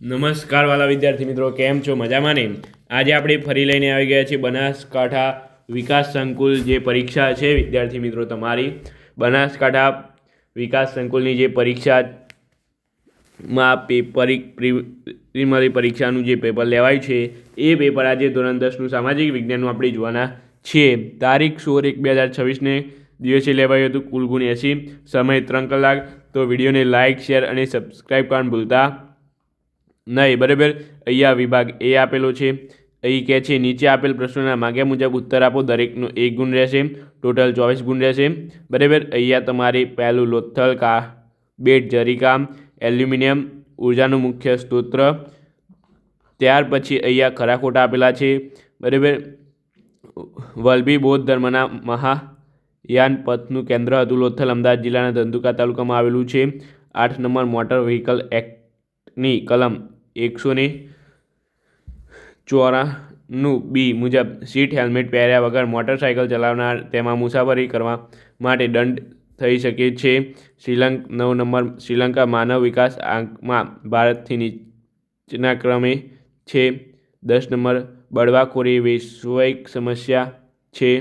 નમસ્કાર વાલા વિદ્યાર્થી મિત્રો, કેમ છો? મજામાં ને? આજે આપણે ફરી લઈને આવી ગયા છીએ બનાસકાંઠા વિકાસ સંકુલ જે પરીક્ષા છે વિદ્યાર્થી મિત્રો, તમારી બનાસકાંઠા વિકાસ સંકુલની જે પરીક્ષામાં પ્રિલિમિનરી પરીક્ષાનું જે પેપર લેવાય છે એ પેપર આજે ધોરણ 10નું સામાજિક વિજ્ઞાનનું આપણે જોવાના છીએ. તારીખ 16/1/2026ને દિવસે લેવાયું હતું. કુલ ગુણ 80, સમય 3 કલાક. તો વિડીયોને લાઇક, શેર અને સબસ્ક્રાઈબ કરવાનું ભૂલતા નહીં. બરાબર, અહીંયા વિભાગ એ આપેલો છે. અહીં કહે છે નીચે આપેલ પ્રશ્નોના માગ્યા મુજબ ઉત્તર આપો. દરેકનો 1 ગુણ રહેશે. ટોટલ 24 ગુણ રહેશે. બરાબર, અહીંયા તમારે પહેલું લોથલ કાર્બેટ જરીકામ એલ્યુમિનિયમ ઉર્જાનું મુખ્ય સ્ત્રોત. ત્યાર પછી અહીંયા ખરા ખોટા આપેલા છે. બરાબર, વલભી બૌદ્ધ ધર્મના મહાયાન પથનું કેન્દ્ર હતું. લોથલ અમદાવાદ જિલ્લાના ધંધુકા તાલુકામાં આવેલું છે. 8 નંબર મોટર વ્હીકલ એક્ટની કલમ 194B મુજબ સીટ હેલ્મેટ પહેર્યા વગર મોટરસાયકલ ચલાવનાર તેમાં મુસાફરી કરવા માટે દંડ થઈ શકે છે. 9 નંબર શ્રીલંકા માનવ વિકાસ આંકમાં ભારતથી નીચેના ક્રમે છે. 10 નંબર બળવાખોરી વૈશ્વિક સમસ્યા છે.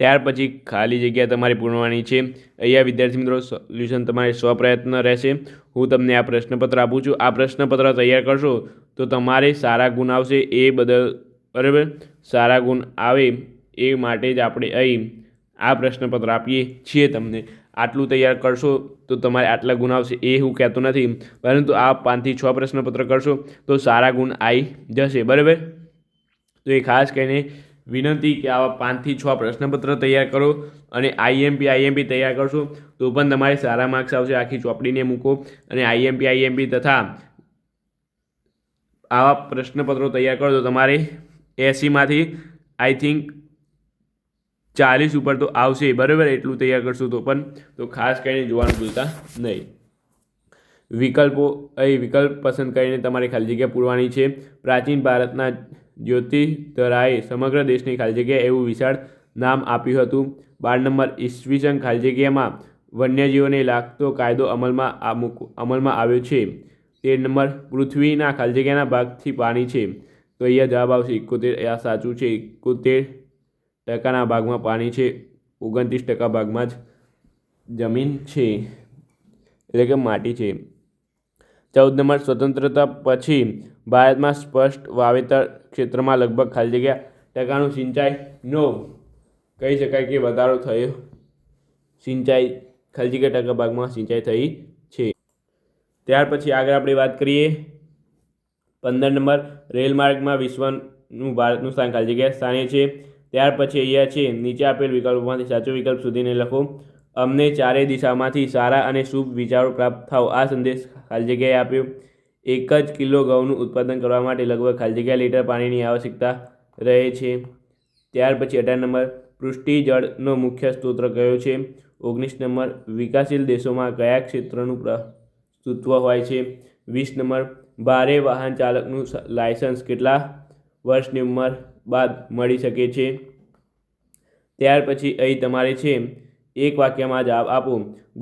ત્યાર પછી ખાલી જગ્યા તમારે પૂરવાની છે. અહીંયા વિદ્યાર્થી મિત્રો સોલ્યુશન તમારે સ્વપ્રયત્ન રહેશે. હું તમને આ પ્રશ્નપત્ર આપું છું. આ પ્રશ્નપત્ર તૈયાર કરશો તો તમારે સારા ગુણ આવશે. એ બદલ બરાબર, સારા ગુણ આવે એ માટે જ આપણે અહીં આ પ્રશ્નપત્ર આપીએ છીએ તમને. આટલું તૈયાર કરશો તો તમારે આટલા ગુણ આવશે એ હું કહેતો નથી, પરંતુ આ 5 થી 6 પ્રશ્નપત્ર કરશો તો સારા ગુણ આવી જશે. બરાબર, તો એ ખાસ કરીને વિનંતી કે આવા 5 થી 6 પ્રશ્નપત્ર તૈયાર કરો અને આઈએમપી તૈયાર કરશો તો પણ તમારે સારા માર્ક્સ આવશે. આખી ચોપડીને મૂકો અને આઈએમપી તથા આવા પ્રશ્નપત્રો તૈયાર કરો તો તમારે 80માંથી આઈ થિંક 40 ઉપર તો આવશે. બરાબર, એટલું તૈયાર કરશો તો પણ. તો ખાસ કરીને જોવાનું ભૂલતા નહીં. વિકલ્પો અહીં વિકલ્પ પસંદ કરીને તમારે ખાલી જગ્યા પૂરવાની છે. પ્રાચીન ભારતના જ્યોતિષધરાએ સમગ્ર દેશની ખાલી જગ્યા એવું વિશાળ નામ આપ્યું હતું. 12 નંબર ઈસવીસન ખાલી જગ્યામાં વન્યજીવોને લાગતો કાયદો અમલમાં આવ્યો છે. 13 નંબર પૃથ્વીના ખાલી જગ્યાના ભાગથી પાણી છે. તો અહીંયા જવાબ આવશે 71. આ સાચું છે. 71% ભાગમાં પાણી છે, 29% ભાગમાં જ જમીન છે, એટલે કે માટી છે. 14 નંબર સ્વતંત્રતા પછી ભારતમાં સ્પષ્ટ વાવેતર ક્ષેત્રમાં લગભગ ખાલી જગ્યા ટકાનું સિંચાઈનો કહી શકાય કે વધારો થયો. સિંચાઈ ખાલી જગ્યા ટકા ભાગમાં સિંચાઈ થઈ છે. ત્યાર પછી આગળ આપણે વાત કરીએ 15 નંબર રેલ માર્ગમાં વિશ્વનું ભારતનું સ્થાન ખાલી જગ્યા સ્થાને છે. ત્યાર પછી અહીંયા છે નીચે આપેલ વિકલ્પોમાંથી સાચો વિકલ્પ શોધીને લખો. અમને ચારે દિશામાંથી સારા અને શુભ વિચારો પ્રાપ્ત થાવ. આ સંદેશ ખાલી જગ્યાએ આપ્યો. 1 જ કિલો ઘઉંનું ઉત્પાદન કરવા માટે લગભગ ખાલી જગ્યા લીટર પાણીની આવશ્યકતા રહે છે. ત્યાર પછી 18 નંબર પૃષ્ટિ જળનો મુખ્ય સ્ત્રોત કયો છે. 19 નંબર વિકાસશીલ દેશોમાં કયા ક્ષેત્રનું પ્રભુત્વ હોય છે. 20 નંબર ભારે વાહન ચાલકનું લાયસન્સ કેટલા વર્ષની ઉંમર બાદ મળી શકે છે. ત્યાર પછી અહીં તમારે છે એક વાક્યમાં જવાબ આપો.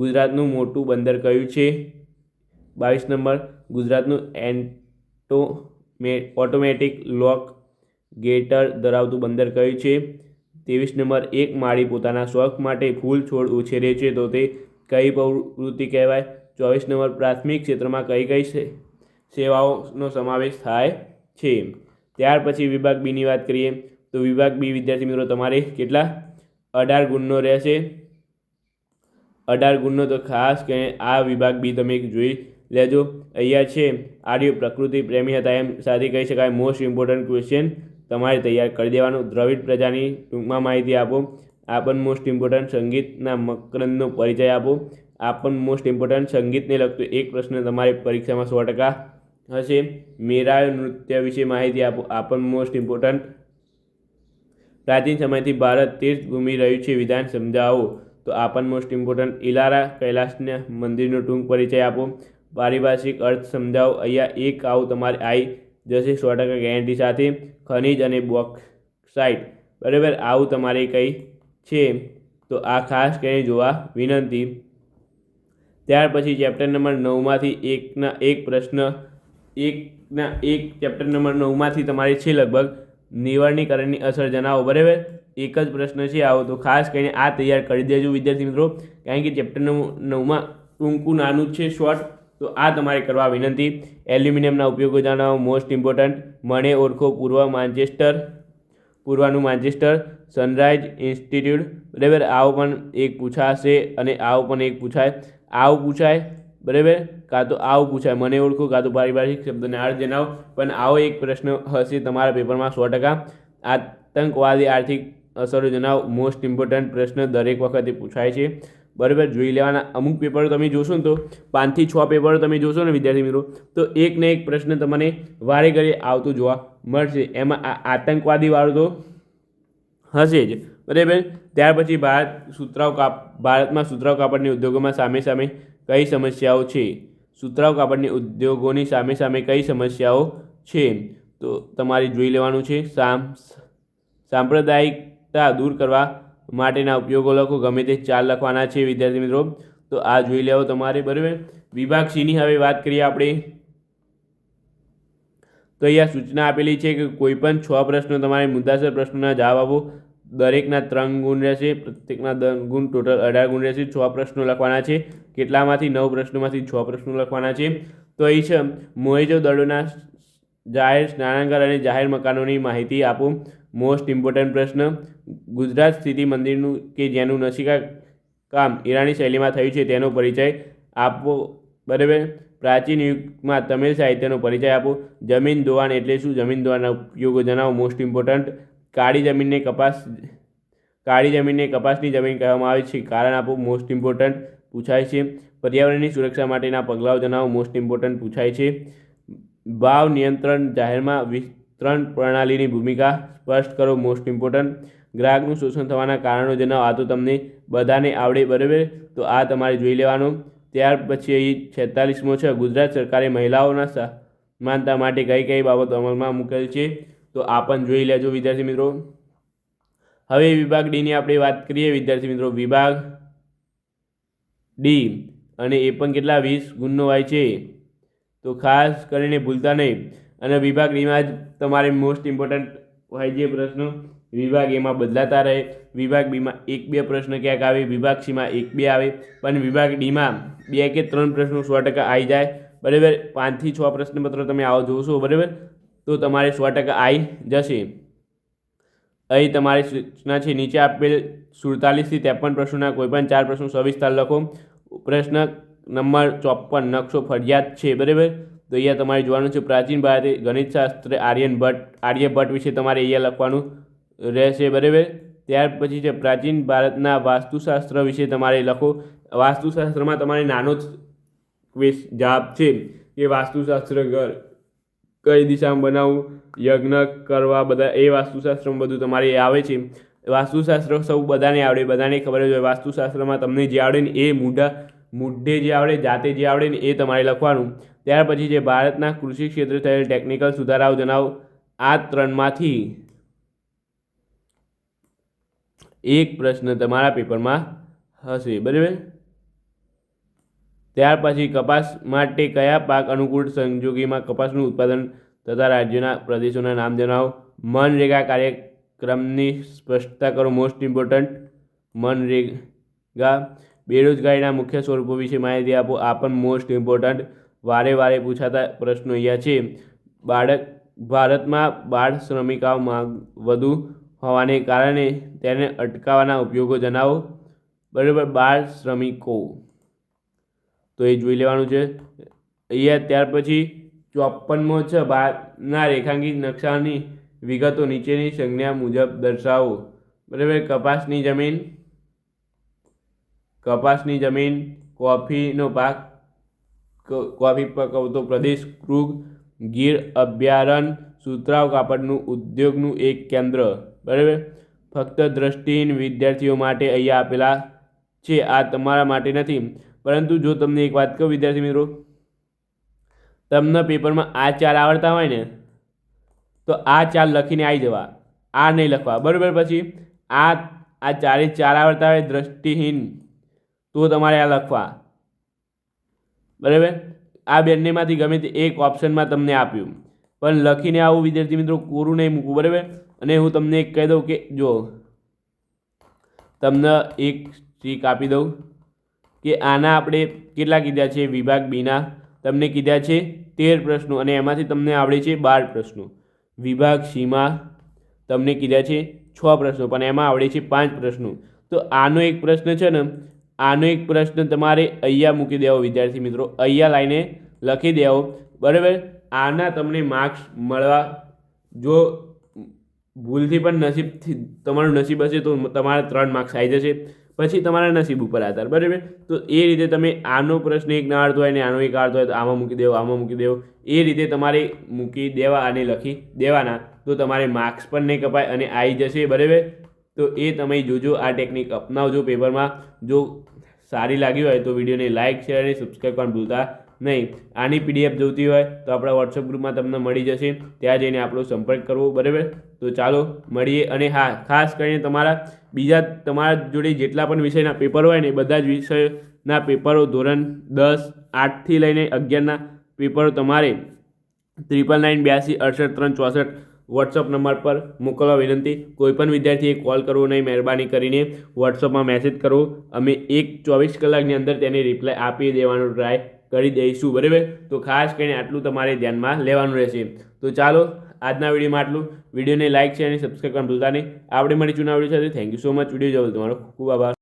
ગુજરાતનું મોટું બંદર કયું છે. 22 નંબર ગુજરાતનું ઓટોમેટિક લોક ગેટર ધરાવતું બંદર કયું છે. 23 નંબર એક માળી પોતાના શોખ માટે ફૂલ છોડ ઉછેરે છે તો તે કઈ પ્રવૃત્તિ કહેવાય. 24 નંબર પ્રાથમિક ક્ષેત્રમાં કઈ કઈ સેવાઓનો સમાવેશ થાય છે. ત્યાર પછી વિભાગ બીની વાત કરીએ તો વિભાગ બી વિદ્યાર્થી મિત્રો તમારે કેટલા 18 ગુણનો રહેશે. 18 ગુણનો. તો ખાસ કરીને આ વિભાગ બી તમે જોઈ લેજો. અહીંયા છે આર્યો પ્રકૃતિ પ્રેમી હતા એમ સાથે કહી શકાય. મોસ્ટ ઇમ્પોર્ટન્ટ ક્વેશ્ચન તમારે તૈયાર કરી દેવાનું. દ્રવિડ પ્રજાની ટૂંકમાં માહિતી આપો. આ પણ મોસ્ટ ઇમ્પોર્ટન્ટ. સંગીતના મકરંદનો પરિચય આપો. આ પણ મોસ્ટ ઇમ્પોર્ટન્ટ. સંગીતને લગતો એક પ્રશ્ન તમારે પરીક્ષામાં 100% હશે. મેરાયો નૃત્ય વિશે માહિતી આપો. આ પણ મોસ્ટ ઇમ્પોર્ટન્ટ. પ્રાચીન સમયથી ભારત તીર્થભૂમિ રહ્યું છે વિધાન સમજાવો. તો આ પણ મોસ્ટ ઇમ્પોર્ટન્ટ. ઇલારા કૈલાસના મંદિરનો ટૂંક પરિચય આપો. પારિભાષિક અર્થ સમજાવો. અહીંયા એક આવું તમારે આવી જશે 100% ગેરંટી સાથે. ખનિજ અને બોક્સાઇટ. બરાબર, આવું તમારે કંઈ છે તો આ ખાસ કરીને જોવા વિનંતી. ત્યાર પછી ચેપ્ટર નંબર 9માંથી એક પ્રશ્ન એક ચેપ્ટર નંબર 9માંથી તમારે છે લગભગ નિવારણીકરણની અસર જણાવો, બરાબર. એક જ પ્રશ્ન છે આવો, તો ખાસ કરીને આ તૈયાર કરી દેજો વિદ્યાર્થી મિત્રો, કારણ કે ચેપ્ટર 9માં ટૂંકું નાનું જ છે, શોર્ટ. તો આ તમારે કરવા વિનંતી. એલ્યુમિનિયમના ઉપયોગો જણાવો, મોસ્ટ ઇમ્પોર્ટન્ટ. મને ઓળખો, પૂર્વાનું માન્ચેસ્ટર, સનરાઇઝ ઇન્સ્ટિટ્યૂટ, બરાબર. આવો પણ એક પૂછાશે અને આવો પણ એક પૂછાય. આવું પૂછાય, બરાબર, કાં તો આવું પૂછાય, મને ઓળખો, કાં તો પારિભાષિક શબ્દને અર્થ જણાવો. પણ આવો એક પ્રશ્ન હશે તમારા પેપરમાં 100%. આતંકવાદી આર્થિક અસરો જણાવો, મોસ્ટ ઇમ્પોર્ટન્ટ પ્રશ્ન દરેક વખતે પૂછાય છે, બરાબર. જોઈ લેવાના. અમુક પેપરો તમે જોશો ને તો 5 થી 6 પેપરો તમે જોશો ને વિદ્યાર્થી મિત્રો, તો એક ને એક પ્રશ્ન તમને વારે ઘડીએ આવતો જોવા મળશે. એમાં આતંકવાદીવાળું તો હશે જ, બરાબર. ત્યાર પછી ભારતમાં સુતરાઉ કાપડની ઉદ્યોગોમાં સામે કઈ સમસ્યાઓ છે? સુતરાઉ કાપડની ઉદ્યોગોની સામે કઈ સમસ્યાઓ છે? તો તમારે જોઈ લેવાનું છે. સાંપ્રદાયિકતા દૂર કરવા માટેના ઉપયોગો લખો. ગમે તે 4 લખવાના છે વિદ્યાર્થી મિત્રો, તો આ જોઈ લેવો તમારે, બરાબર. વિભાગ સીની હવે વાત કરીએ આપણે, તો અહીંયા સૂચના આપેલી છે કે કોઈ પણ 6 પ્રશ્નો તમારે મુદ્દાસર પ્રશ્નોના જવાબ આપો. દરેકના 3 ગુણ રહેશે, પ્રત્યેકના 10 ગુણ, ટોટલ 18 ગુણ રહેશે. 6 પ્રશ્નો લખવાના છે. કેટલામાંથી? 9 પ્રશ્નોમાંથી 6 પ્રશ્નો લખવાના છે. તો અહીં છે મોહેજો દળોના જાહેર સ્નાનાગાર અને જાહેર મકાનોની માહિતી આપો. મોસ્ટ ઇમ્પોર્ટન્ટ પ્રશ્ન. ગુજરાત સ્થિતિ મંદિરનું કે જેનું નકશીકામ ઈરાની શૈલીમાં થયું છે તેનો પરિચય આપો, બરાબર. પ્રાચીન યુગમાં તમિલ સાહિત્યનો પરિચય આપો. જમીન ધોવાણ એટલે શું? જમીન ધોવાણના ઉપયોગો જણાવો, મોસ્ટ ઇમ્પોર્ટન્ટ. કાળી જમીનને કપાસની જમીન કહેવામાં આવે છે, કારણ આપો, મોસ્ટ ઇમ્પોર્ટન્ટ પૂછાય છે. પર્યાવરણની સુરક્ષા માટેના પગલાઓ જણાવો, મોસ્ટ ઇમ્પોર્ટન્ટ પૂછાય છે. ભાવ નિયંત્રણ જાહેરમાં વિતરણ પ્રણાલીની ભૂમિકા સ્પષ્ટ કરો, મોસ્ટ ઇમ્પોર્ટન્ટ. ગ્રાહકનું શોષણ થવાના કારણો જણાવો. આ તો તમને બધાને આવડે, બરાબર, તો આ તમારે જોઈ લેવાનું. ત્યાર પછી અહીં 46મો છે, ગુજરાત સરકારે મહિલાઓના સમાનતા માટે કઈ બાબતો અમલમાં મૂકેલ છે? તો આ પણ જોઈ લેજો વિદ્યાર્થી મિત્રો. હવે વિભાગ ડીની આપણે વાત કરીએ વિદ્યાર્થી મિત્રો. વિભાગ ડી, અને એ પણ કેટલા? 20 ગુણનો હોય છે, તો ખાસ કરીને ભૂલતા નહીં. અને વિભાગ ડીમાં જ તમારે મોસ્ટ ઇમ્પોર્ટન્ટ હોય જે પ્રશ્નો. વિભાગ એમાં બદલાતા રહે. વિભાગ બીમાં 1-2 પ્રશ્ન ક્યાંક આવે, વિભાગ સીમાં 1-2 આવે, પણ વિભાગ ડીમાં 2 કે 3 પ્રશ્નો 100% આવી જાય, બરાબર. 5 થી 6 પ્રશ્નપત્રો તમે આવો જોશો, બરાબર, તો તમારે 100% આવી જશે. અહીં તમારી સૂચના છે, નીચે આપેલ 47 થી 53 પ્રશ્નોના કોઈપણ 4 પ્રશ્નો સવિસ્તાર લખો. પ્રશ્ન નંબર 54 નકશો ફરજિયાત છે, બરાબર. તો અહીંયા તમારે જોવાનું છે પ્રાચીન ભારતે ગણિતશાસ્ત્ર આર્યભટ્ટ વિશે તમારે અહીંયા લખવાનું રહેશે, બરાબર. ત્યાર પછી છે પ્રાચીન ભારતના વાસ્તુશાસ્ત્ર વિશે તમારે લખો. વાસ્તુશાસ્ત્રમાં તમારે નાનો જ જવાબ છે કે વાસ્તુશાસ્ત્ર ઘર કઈ દિશામાં બનાવવું, યજ્ઞ કરવા, બધા એ વાસ્તુશાસ્ત્રમાં બધું તમારે આવે છે. વાસ્તુશાસ્ત્ર સૌ બધાને આવડે, બધાને ખબર જ હોય. વાસ્તુશાસ્ત્રમાં તમને જે આવડે ને એ મુઢે જે આવડે, જાતે જે આવડે ને એ તમારે લખવાનું. ત્યાર પછી છે ભારતના કૃષિ ક્ષેત્રે થયેલ ટેકનિકલ સુધારાઓ જણાવો. આ 3માંથી એક પ્રશ્ન તમારા પેપરમાં હશે, બરાબર. ત્યાર પછી કપાસ માટે કયા પાક અનુકૂળ સંજોગોમાં કપાસનું ઉત્પાદન તથા રાજ્યોના પ્રદેશોના નામ જણાવો. મનરેગા કાર્યક્રમની સ્પષ્ટતા કરો, મોસ્ટ ઇમ્પોર્ટન્ટ. મનરેગા બેરોજગારીના મુખ્ય સ્વરૂપો વિશે માહિતી આપો. આ પણ મોસ્ટ ઇમ્પોર્ટન્ટ. વારે પૂછાતા પ્રશ્નો અહીંયા છે. ભારતમાં બાળ શ્રમિકોની માંગ વધુ હોવાને કારણે તેને અટકાવવાના ઉપાયો જણાવો, બરાબર. બાળ શ્રમિકો, તો એ જોઈ લેવાનું છે અહીંયા. ત્યાર પછી 54મો છે, ભારતના રેખાંકિત નકશાની વિગતો નીચેની સંજ્ઞા મુજબ દર્શાવો, બરાબર. કપાસની જમીન, કોફીનો પાક, કોફી પકવતો પ્રદેશ, કૃગ, ગીર અભયારણ્ય, સુતરાઉ કાપડનું ઉદ્યોગનું એક કેન્દ્ર, બરાબર. ફક્ત દ્રષ્ટિહીન વિદ્યાર્થીઓ માટે અહીંયા આપેલા છે, આ તમારા માટે નથી. પરંતુ જો તમને એક વાત કહું વિદ્યાર્થી મિત્રો, તમને પેપરમાં આ 4 આવડતા હોય ને તો આ 4 લખીને આવી જવા, આ નહીં લખવા, બરાબર. પછી આ 4 આવડતા હોય દ્રષ્ટિહીન, તો તમારે આ લખવા, બરાબર. આ બંનેમાંથી ગમે તે એક ઓપ્શનમાં તમને આપ્યું, પણ લખીને આવું વિદ્યાર્થી મિત્રો કોરું નહીં મૂકવું, બરાબર. અને હું તમને એક કહી દઉં કે જો તમને એક ટ્રીક આપી દઉં કે આના આપણે કેટલા કીધા છે, વિભાગ બીના તમને કીધા છે 13 પ્રશ્નો અને એમાંથી તમને આવડે છે 12 પ્રશ્નો. વિભાગ સીમાં તમને કીધા છે 6 પ્રશ્નો પણ એમાં આવડે છે 5 પ્રશ્નો. તો આનો એક પ્રશ્ન છે ને, આનો એક પ્રશ્ન તમારે અહીંયા મૂકી દેવો વિદ્યાર્થી મિત્રો, અહીંયા લાઈને લખી દેવો, બરાબર. આના તમને માર્ક્સ મળવા, જો ભૂલથી પણ નસીબથી તમારું નસીબ હશે તો તમારા 3 માર્ક્સ આવી જશે, પછી તમારા નસીબ ઉપર આધાર, બરાબર. તો એ રીતે તમે આનો પ્રશ્ન એક ના આવડતો હોય ને આનો એક આવડતો હોય તો આમાં મૂકી દેવો, આમાં મૂકી દેવો, એ રીતે તમારે મૂકી દેવા અને લખી દેવાના, તો તમારે માર્ક્સ પણ નહીં કપાય અને આવી જશે, બરાબર. તો એ તમે જોજો, આ ટેકનિક અપનાવજો પેપરમાં. જો સારી લાગી હોય તો વિડીયોને લાઇક, શેર અને સબસ્ક્રાઈબ કરવાનું ભૂલતા નહીં. આની પીડીએફ જોઈતી હોય તો આપણા વોટ્સઅપ ગ્રુપમાં તમને મળી જશે, ત્યાં જઈને આપણો સંપર્ક કરવો, બરાબર. તો ચાલો મળીએ. અને હા, ખાસ કરીને તમારા જોડે જેટલા પણ વિષયના પેપર હોય ને બધા જ વિષયના પેપરો ધોરણ 10, 8થી લઈને 11ના પેપરો તમારે 9992868364 વોટ્સઅપ નંબર પર મોકલવા વિનંતી. કોઈપણ વિદ્યાર્થીએ કોલ કરવો નહીં, મહેરબાની કરીને વોટ્સઅપમાં મેસેજ કરવો. અમે 24 કલાકની અંદર તેને રિપ્લાય આપી દેવાનો ટ્રાય કરી દઈશું, બરાબર. તો ખાસ કરીને આટલું તમારે ધ્યાનમાં લેવાનું રહેશે. તો ચાલો આજના વિડીયોમાં આટલું. વિડીયોને લાઇક, શેર અને સબસ્ક્રાઈબ કરવાનું ભૂલતા નહીં. આપણે મળીશું નવા વિડીયો સાથે. Thank you so much. Video જોવા તમારો ખૂબ આભાર.